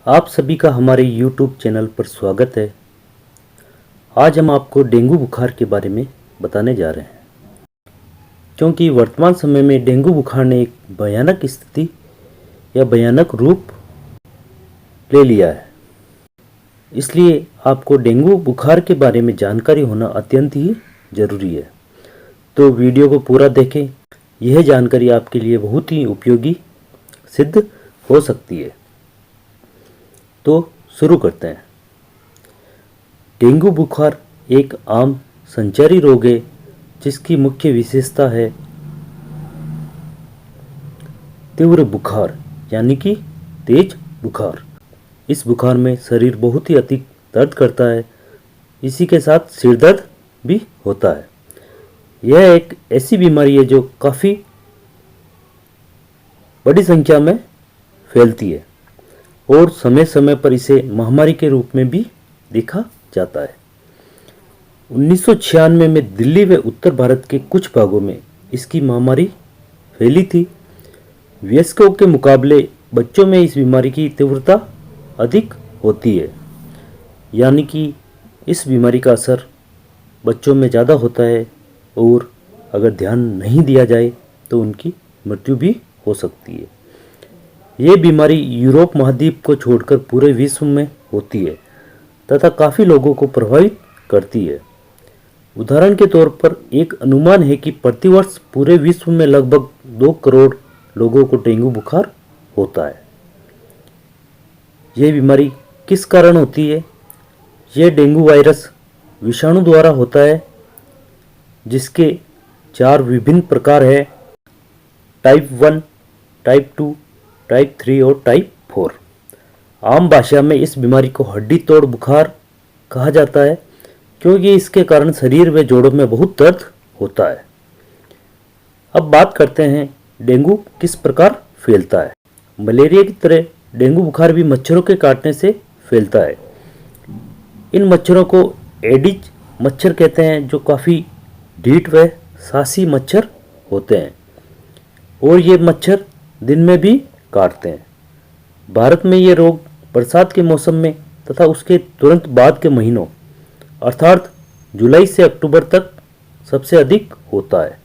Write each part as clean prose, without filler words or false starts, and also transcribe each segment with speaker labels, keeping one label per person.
Speaker 1: आप सभी का हमारे YouTube चैनल पर स्वागत है। आज हम आपको डेंगू बुखार के बारे में बताने जा रहे हैं, क्योंकि वर्तमान समय में डेंगू बुखार ने एक भयानक स्थिति या भयानक रूप ले लिया है। इसलिए आपको डेंगू बुखार के बारे में जानकारी होना अत्यंत ही ज़रूरी है। तो वीडियो को पूरा देखें, यह जानकारी आपके लिए बहुत ही उपयोगी सिद्ध हो सकती है। तो शुरू करते हैं। डेंगू बुखार एक आम संचारी रोग है जिसकी मुख्य विशेषता है तीव्र बुखार, यानी कि तेज बुखार। इस बुखार में शरीर बहुत ही अधिक दर्द करता है, इसी के साथ सिर दर्द भी होता है। यह एक ऐसी बीमारी है जो काफ़ी बड़ी संख्या में फैलती है और समय समय पर इसे महामारी के रूप में भी देखा जाता है। 1996 में दिल्ली व उत्तर भारत के कुछ भागों में इसकी महामारी फैली थी। वयस्कों के मुकाबले बच्चों में इस बीमारी की तीव्रता अधिक होती है, यानी कि इस बीमारी का असर बच्चों में ज़्यादा होता है और अगर ध्यान नहीं दिया जाए तो उनकी मृत्यु भी हो सकती है। ये बीमारी यूरोप महाद्वीप को छोड़कर पूरे विश्व में होती है तथा काफ़ी लोगों को प्रभावित करती है। उदाहरण के तौर पर एक अनुमान है कि प्रतिवर्ष पूरे विश्व में लगभग 2 करोड़ लोगों को डेंगू बुखार होता है। यह बीमारी किस कारण होती है? यह डेंगू वायरस विषाणु द्वारा होता है, जिसके 4 विभिन्न प्रकार हैं: टाइप 1, टाइप 2, टाइप 3 और टाइप 4। आम भाषा में इस बीमारी को हड्डी तोड़ बुखार कहा जाता है, क्योंकि इसके कारण शरीर व जोड़ों में बहुत दर्द होता है। अब बात करते हैं डेंगू किस प्रकार फैलता है। मलेरिया की तरह डेंगू बुखार भी मच्छरों के काटने से फैलता है। इन मच्छरों को एडिज मच्छर कहते हैं, जो काफ़ी ढीठ व सासी मच्छर होते हैं और ये मच्छर दिन में भी काटते हैं। भारत में ये रोग बरसात के मौसम में तथा उसके तुरंत बाद के महीनों अर्थात जुलाई से अक्टूबर तक सबसे अधिक होता है।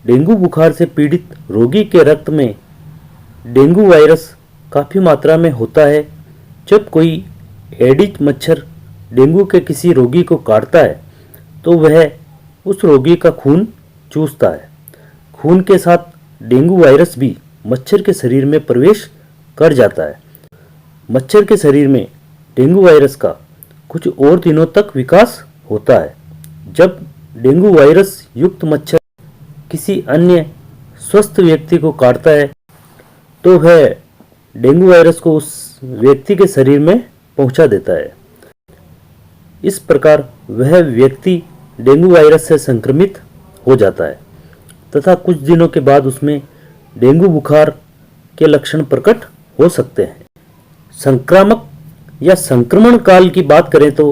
Speaker 1: डेंगू बुखार से पीड़ित रोगी के रक्त में डेंगू वायरस काफ़ी मात्रा में होता है। जब कोई एडिज मच्छर डेंगू के किसी रोगी को काटता है तो वह उस रोगी का खून चूसता है। खून के साथ डेंगू वायरस भी मच्छर के शरीर में प्रवेश कर जाता है। मच्छर के शरीर में डेंगू वायरस का कुछ और दिनों तक विकास होता है। जब डेंगू वायरस युक्त मच्छर किसी अन्य स्वस्थ व्यक्ति को काटता है तो वह डेंगू वायरस को उस व्यक्ति के शरीर में पहुंचा देता है। इस प्रकार वह व्यक्ति डेंगू वायरस से संक्रमित हो जाता है तथा कुछ दिनों के बाद उसमें डेंगू बुखार के लक्षण प्रकट हो सकते हैं। संक्रामक या संक्रमण काल की बात करें तो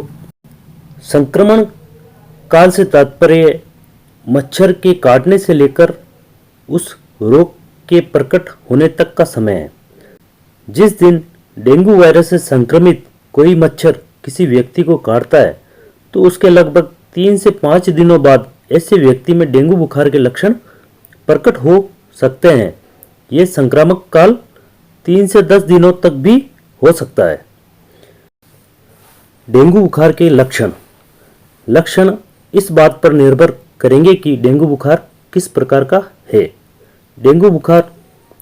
Speaker 1: संक्रमण काल से तात्पर्य मच्छर के काटने से लेकर उस रोग के प्रकट होने तक का समय है। जिस दिन डेंगू वायरस से संक्रमित कोई मच्छर किसी व्यक्ति को काटता है तो उसके लगभग 3 से 5 दिनों बाद ऐसे व्यक्ति में डेंगू बुखार के लक्षण प्रकट हो सकते हैं। ये संक्रामक काल 3 से 10 दिनों तक भी हो सकता है। डेंगू बुखार के लक्षण इस बात पर निर्भर करेंगे कि डेंगू बुखार किस प्रकार का है। डेंगू बुखार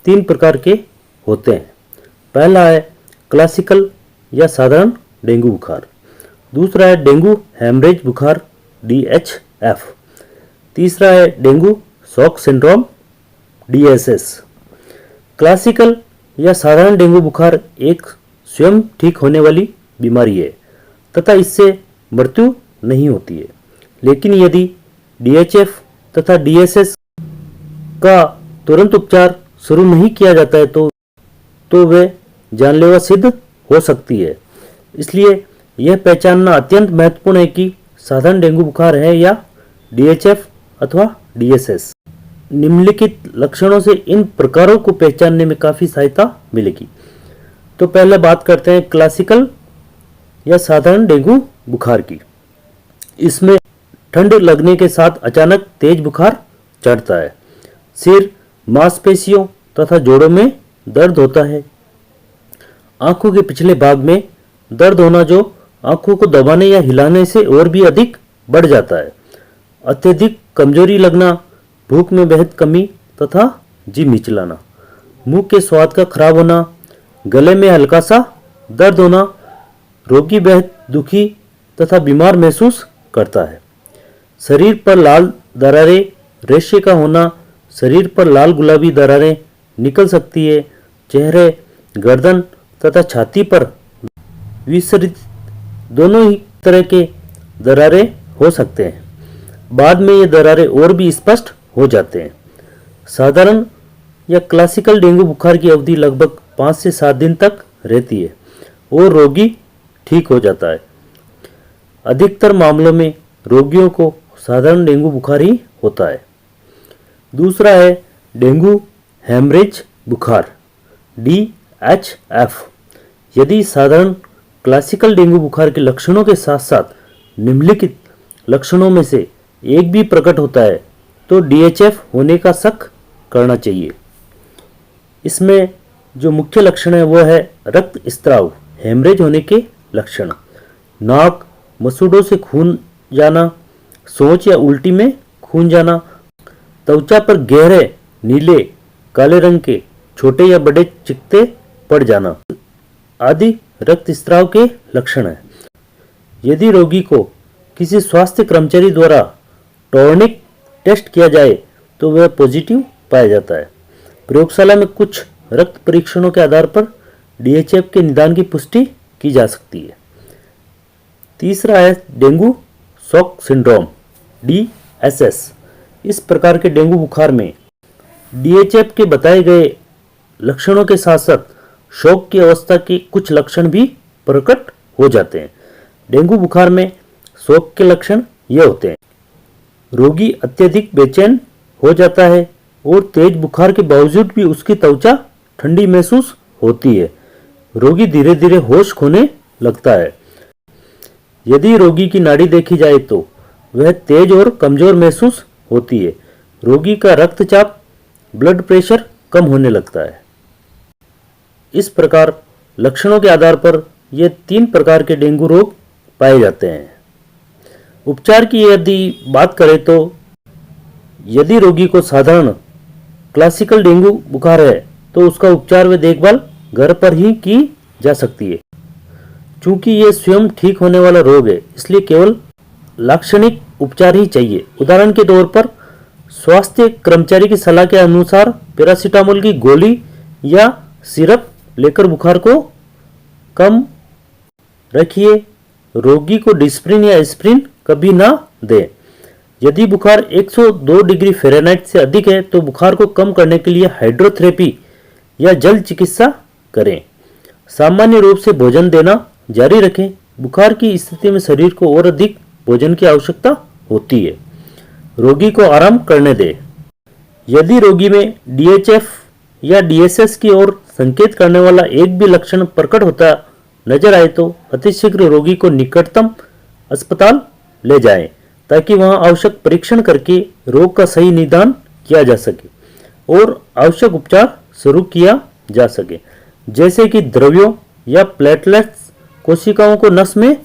Speaker 1: 3 प्रकार के होते हैं। पहला है क्लासिकल या साधारण डेंगू बुखार। दूसरा है डेंगू हेमरेज बुखार DHF। तीसरा है dengue shock syndrome DSS। Classical या साधारण डेंगू बुखार एक स्वयं ठीक होने वाली बीमारी है तथा इससे मृत्यु नहीं होती है। लेकिन यदि DHF तथा DSS का तुरंत उपचार शुरू नहीं किया जाता है तो वे जानलेवा सिद्ध हो सकती है। इसलिए यह पहचानना अत्यंत महत्वपूर्ण है कि साधारण डेंगू बुखार है या DHF अथवा DSS। निम्नलिखित लक्षणों से इन प्रकारों को पहचानने में काफ़ी सहायता मिलेगी। तो पहले बात करते हैं क्लासिकल या साधारण डेंगू बुखार की। इसमें ठंड लगने के साथ अचानक तेज बुखार चढ़ता है। सिर, मांसपेशियों तथा जोड़ों में दर्द होता है। आंखों के पिछले भाग में दर्द होना जो आंखों को दबाने या हिलाने से और भी अधिक बढ़ जाता है। अत्यधिक कमजोरी लगना, भूख में बेहद कमी तथा जी मिचलाना, मुंह के स्वाद का खराब होना, गले में हल्का सा दर्द होना, रोगी बेहद दुखी तथा बीमार महसूस करता है। शरीर पर लाल दरारें, रेशे का होना, शरीर पर लाल गुलाबी दरारें निकल सकती है। चेहरे, गर्दन तथा छाती पर विसरित दोनों ही तरह के दरारें हो सकते हैं। बाद में ये दरारें और भी स्पष्ट हो जाते हैं। साधारण या क्लासिकल डेंगू बुखार की अवधि लगभग 5 से 7 दिन तक रहती है और रोगी ठीक हो जाता है। अधिकतर मामलों में रोगियों को साधारण डेंगू बुखार ही होता है। दूसरा है डेंगू हेमरेज बुखार, DHF। यदि साधारण क्लासिकल डेंगू बुखार के लक्षणों के साथ साथ निम्नलिखित लक्षणों में से एक भी प्रकट होता है तो DHF होने का शक करना चाहिए। इसमें जो मुख्य लक्षण है वो है रक्त स्त्राव, हेमरेज होने के लक्षण, नाक, मसूड़ों से खून जाना, सोच या उल्टी में खून जाना, त्वचा पर गहरे नीले काले रंग के छोटे या बड़े चिकते पड़ जाना आदि रक्तस्राव के लक्षण हैं। यदि रोगी को किसी स्वास्थ्य कर्मचारी द्वारा टॉर्निक टेस्ट किया जाए तो वह पॉजिटिव पाया जाता है। प्रयोगशाला में कुछ रक्त परीक्षणों के आधार पर DHF के निदान की पुष्टि की जा सकती है। तीसरा है डेंगू शॉक सिंड्रोम, DSS। इस प्रकार के डेंगू बुखार में DHF के बताए गए लक्षणों के साथ साथ शॉक की अवस्था के कुछ लक्षण भी प्रकट हो जाते हैं। डेंगू बुखार में शॉक के लक्षण ये होते हैं: रोगी अत्यधिक बेचैन हो जाता है और तेज बुखार के बावजूद भी उसकी त्वचा ठंडी महसूस होती है। रोगी धीरे धीरे होश खोने लगता है। यदि रोगी की नाड़ी देखी जाए तो वह तेज और कमजोर महसूस होती है। रोगी का रक्तचाप, ब्लड प्रेशर कम होने लगता है। इस प्रकार लक्षणों के आधार पर ये 3 प्रकार के डेंगू रोग पाए जाते हैं। उपचार की यदि बात करें तो यदि रोगी को साधारण क्लासिकल डेंगू बुखार है तो उसका उपचार व देखभाल घर पर ही की जा सकती है। चूंकि ये स्वयं ठीक होने वाला रोग है इसलिए केवल लाक्षणिक उपचार ही चाहिए। उदाहरण के तौर पर स्वास्थ्य कर्मचारी की सलाह के अनुसार पैरासीटामोल की गोली या सिरप लेकर बुखार को कम रखिए। रोगी को डिस्प्रिन या एस्प्रिन कभी ना दें। यदि बुखार 102 डिग्री फ़ारेनहाइट से अधिक है तो बुखार को कम करने के लिए हाइड्रोथेरेपी या जल चिकित्सा करें। सामान्य रूप से भोजन देना जारी रखें। बुखार की स्थिति में शरीर को और अधिक भोजन की आवश्यकता होती है। रोगी को आराम करने दें। यदि रोगी में DHF या DSS की ओर संकेत करने वाला एक भी लक्षण प्रकट होता नजर आए तो अतिशीघ्र रोगी को निकटतम अस्पताल ले जाएं ताकि वहां आवश्यक परीक्षण करके रोग का सही निदान किया जा सके और आवश्यक उपचार शुरू किया जा सके, जैसे कि द्रव्यों या प्लेटलेट्स कोशिकाओं को नस में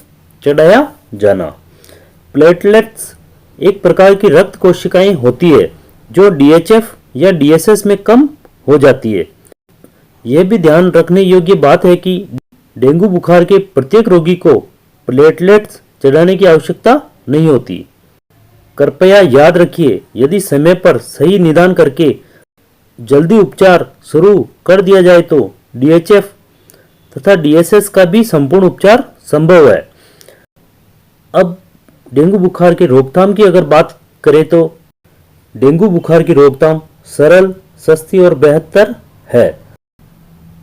Speaker 1: चढ़ाया जाना। प्लेटलेट्स एक प्रकार की रक्त कोशिकाएं होती है जो DHF या DSS में कम हो जाती है। यह भी ध्यान रखने योग्य बात है कि डेंगू बुखार के प्रत्येक रोगी को प्लेटलेट्स चढ़ाने की आवश्यकता नहीं होती। कृपया याद रखिए, यदि समय पर सही निदान करके जल्दी उपचार शुरू कर दिया जाए तो DHF तथा DSS का भी संपूर्ण उपचार संभव है। अब डेंगू बुखार की रोकथाम की अगर बात करें तो डेंगू बुखार की रोकथाम सरल, सस्ती और बेहतर है।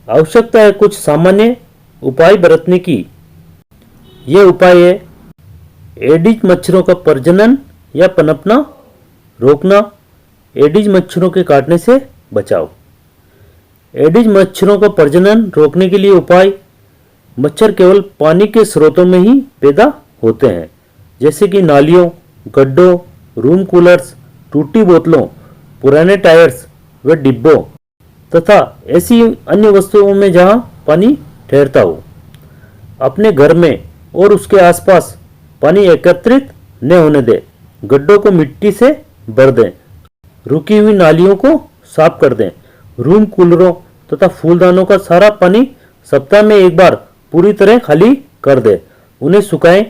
Speaker 1: आवश्यकता है कुछ सामान्य उपाय बरतने की। ये उपाय है एडिज मच्छरों का प्रजनन या पनपना रोकना, एडिज मच्छरों के काटने से बचाव। एडिज मच्छरों का प्रजनन रोकने के लिए उपाय। मच्छर केवल पानी के स्रोतों में ही पैदा होते हैं, जैसे कि नालियों, गड्ढों, रूम कूलर्स, टूटी बोतलों, पुराने टायर्स व डिब्बों तथा ऐसी अन्य वस्तुओं में जहां पानी ठहरता हो। अपने घर में और उसके आसपास पानी एकत्रित न होने दें। गड्ढों को मिट्टी से भर दें। रुकी हुई नालियों को साफ कर दें। रूम कूलरों तथा फूलदानों का सारा पानी सप्ताह में एक बार पूरी तरह खाली कर दें। उन्हें सुखाएं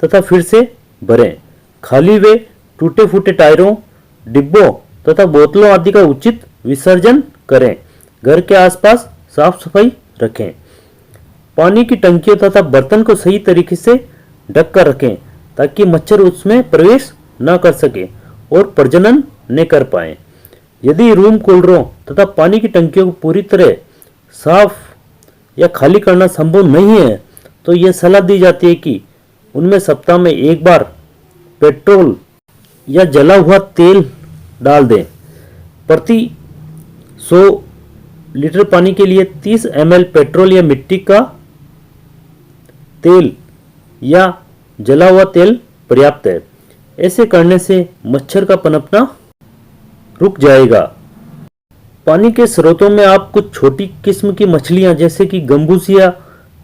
Speaker 1: तथा फिर से भरें। खाली व टूटे फूटे टायरों, डिब्बों तथा बोतलों आदि का उचित विसर्जन करें। घर के आसपास साफ सफाई रखें। पानी की टंकियों तथा बर्तन को सही तरीके से ढक कर रखें ताकि मच्छर उसमें प्रवेश न कर सके और प्रजनन न कर पाए। यदि रूम कूलरों तथा पानी की टंकियों को पूरी तरह साफ या खाली करना संभव नहीं है तो यह सलाह दी जाती है कि उनमें सप्ताह में एक बार पेट्रोल या जला हुआ तेल डाल दें। प्रति 100 लीटर पानी के लिए 30 ml पेट्रोल या मिट्टी का तेल या जला हुआ तेल पर्याप्त है। ऐसे करने से मच्छर का पनपना रुक जाएगा। पानी के स्रोतों में आप कुछ छोटी किस्म की मछलियां जैसे कि गंबूसिया,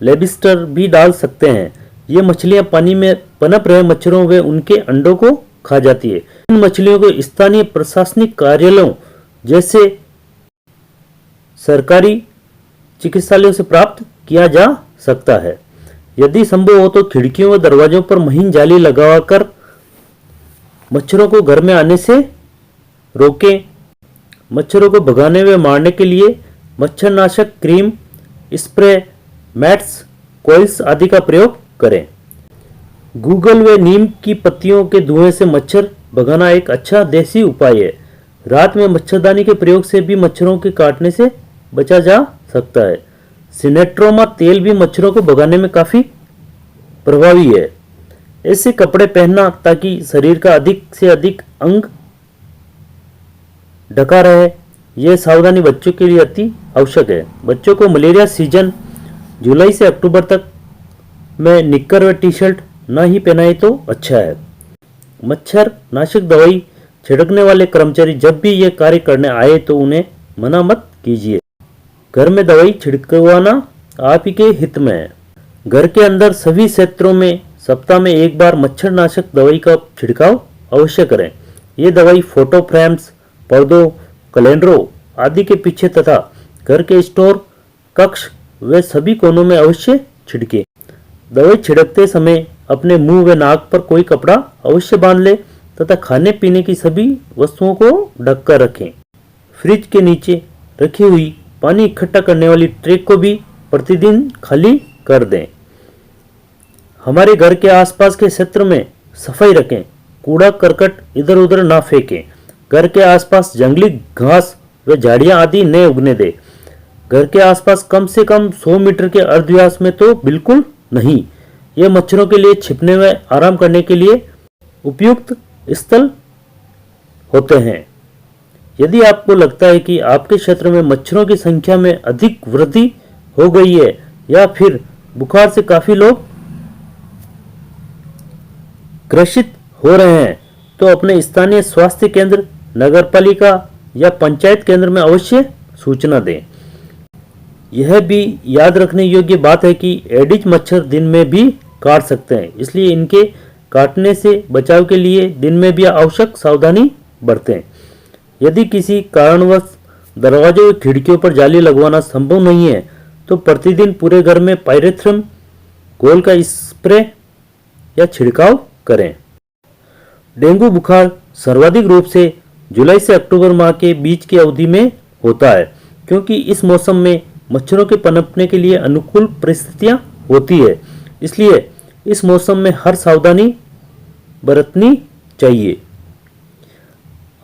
Speaker 1: लेबिस्टर भी डाल सकते हैं। ये मछलियां पानी में पनप रहे मच्छरों व उनके अंडों को खा जाती है। इन मछलियों को स्थानीय प्रशासनिक कार्यालयों जैसे सरकारी चिकित्सालयों से प्राप्त किया जा सकता है। यदि संभव हो तो खिड़कियों व दरवाजों पर महीन जाली लगाकर मच्छरों को घर में आने से रोकें। मच्छरों को भगाने व मारने के लिए मच्छरनाशक क्रीम, स्प्रे, मैट्स, कॉइल्स आदि का प्रयोग करें। गूगल व नीम की पत्तियों के धुएं से मच्छर भगाना एक अच्छा देसी उपाय है। रात में मच्छरदानी के प्रयोग से भी मच्छरों के काटने से बचा जा सकता है। सिनेट्रोमा तेल भी मच्छरों को भगाने में काफी प्रभावी है। ऐसे कपड़े पहनना ताकि शरीर का अधिक से अधिक अंग ढका रहे, यह सावधानी बच्चों के लिए अति आवश्यक है। बच्चों को मलेरिया सीजन जुलाई से अक्टूबर तक में निक्कर व टी शर्ट न ही पहनाए तो अच्छा है। मच्छर नाशक दवाई छिड़कने वाले कर्मचारी जब भी यह कार्य करने आए तो उन्हें मना मत कीजिए। घर में दवाई छिड़कवाना आप ही के हित में है। घर के अंदर सभी क्षेत्रों में सप्ताह में एक बार मच्छरनाशक दवाई का छिड़काव अवश्य करें। ये दवाई फोटो फ्रेम्स, पर्दों, कैलेंडरों आदि के पीछे तथा घर के स्टोर, कक्ष व सभी कोनों में अवश्य छिड़के। दवाई छिड़कते समय अपने मुंह व नाक पर कोई कपड़ा अवश्य बांध ले तथा खाने पीने की सभी वस्तुओं को ढककर रखें। फ्रिज के नीचे रखी हुई पानी इकट्ठा करने वाली ट्रे को भी प्रतिदिन खाली कर दें। हमारे घर के आसपास के क्षेत्र में सफाई रखें। कूड़ा करकट इधर उधर ना फेंकें। घर के आसपास जंगली घास व झाड़ियां आदि न उगने दें। घर के आसपास कम से कम 100 मीटर के अर्धव्यास में तो बिल्कुल नहीं। ये मच्छरों के लिए छिपने व आराम करने के लिए उपयुक्त स्थल होते हैं। यदि आपको लगता है कि आपके क्षेत्र में मच्छरों की संख्या में अधिक वृद्धि हो गई है या फिर बुखार से काफी लोग ग्रसित हो रहे हैं तो अपने स्थानीय स्वास्थ्य केंद्र, नगरपालिका या पंचायत केंद्र में अवश्य सूचना दें। यह भी याद रखने योग्य बात है कि एडिज मच्छर दिन में भी काट सकते हैं, इसलिए इनके काटने से बचाव के लिए दिन में भी आवश्यक सावधानी बरतें। यदि किसी कारणवश दरवाजों और खिड़कियों पर जाली लगवाना संभव नहीं है तो प्रतिदिन पूरे घर में पायरेथ्रम घोल का स्प्रे या छिड़काव करें। डेंगू बुखार सर्वाधिक रूप से जुलाई से अक्टूबर माह के बीच की अवधि में होता है, क्योंकि इस मौसम में मच्छरों के पनपने के लिए अनुकूल परिस्थितियां होती है। इसलिए इस मौसम में हर सावधानी बरतनी चाहिए।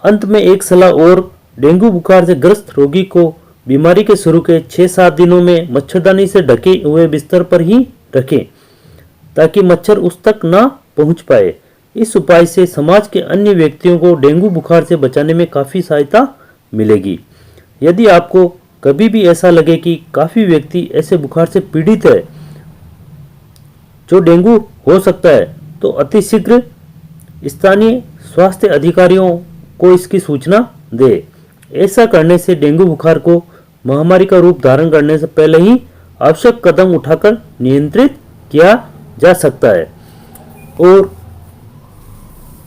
Speaker 1: अंत में एक सलाह और, डेंगू बुखार से ग्रस्त रोगी को बीमारी के शुरू के 6-7 दिनों में मच्छरदानी से ढके हुए बिस्तर पर ही रखें ताकि मच्छर उस तक ना पहुंच पाए। इस उपाय से समाज के अन्य व्यक्तियों को डेंगू बुखार से बचाने में काफ़ी सहायता मिलेगी। यदि आपको कभी भी ऐसा लगे कि काफ़ी व्यक्ति ऐसे बुखार से पीड़ित है जो डेंगू हो सकता है, तो अतिशीघ्र स्थानीय स्वास्थ्य अधिकारियों को इसकी सूचना दे। ऐसा करने से डेंगू बुखार को महामारी का रूप धारण करने से पहले ही आवश्यक कदम उठाकर नियंत्रित किया जा सकता है। और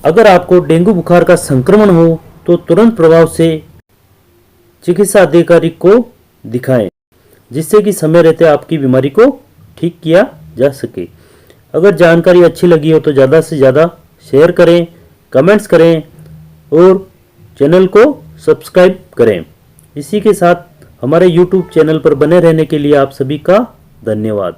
Speaker 1: अगर आपको डेंगू बुखार का संक्रमण हो तो तुरंत प्रभाव से चिकित्सा अधिकारी को दिखाएं, जिससे कि समय रहते आपकी बीमारी को ठीक किया जा सके। अगर जानकारी अच्छी लगी हो तो ज़्यादा से ज़्यादा शेयर करें, कमेंट्स करें और चैनल को सब्सक्राइब करें। इसी के साथ हमारे YouTube चैनल पर बने रहने के लिए आप सभी का धन्यवाद।